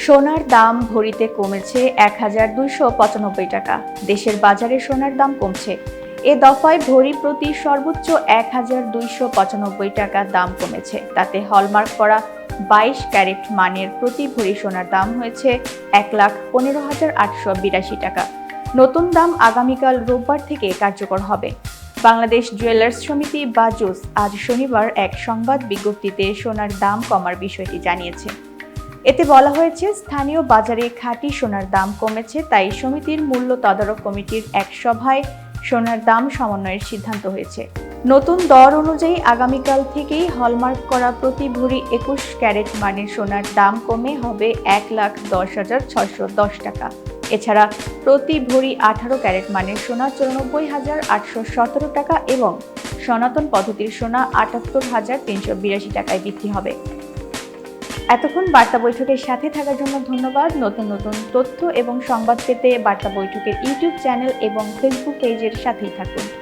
সোনার দাম ভরিতে কমেছে ১,২৯৫ টাকা। দেশের বাজারে সোনার দাম কমছে। এ দফায় ভরি প্রতি সর্বোচ্চ ১,২৯৫ টাকা দাম কমেছে। তাতে হলমার্ক করা ২২ ক্যারেট মানের প্রতি ভরি সোনার দাম হয়েছে ১,১৫,৮৮২ টাকা। নতুন দাম আগামীকাল রোববার থেকে কার্যকর হবে। বাংলাদেশ জুয়েলার্স সমিতি বাজুস আজ শনিবার এক সংবাদ বিজ্ঞপ্তিতে সোনার দাম কমার বিষয়টি জানিয়েছে। এতে বলা হয়েছে, স্থানীয় বাজারে খাঁটি সোনার দাম কমেছে, তাই সমিতির মূল্য তদারক কমিটির এক সভায় সোনার দাম সমন্বয়ের সিদ্ধান্ত হয়েছে। নতুন দর অনুযায়ী আগামীকাল থেকেই হলমার্ক করা প্রতি ভরি ২১ ক্যারেট মানের সোনার দাম কমে হবে ১,১০,৬১০ টাকা। এছাড়া প্রতি ভরি ১৮ ক্যারেট মানের সোনা ৯৪,৮১৭ টাকা এবং সনাতন পদ্ধতির সোনা ৭৮,৩৮২ টাকায় বিক্রি হবে। এতক্ষণ বার্তা বৈঠকের সাথে থাকার জন্য ধন্যবাদ। নতুন নতুন তথ্য এবং সংবাদ পেতে বার্তা বৈঠকের ইউটিউব চ্যানেল এবং ফেসবুক পেজের সাথেই থাকুন।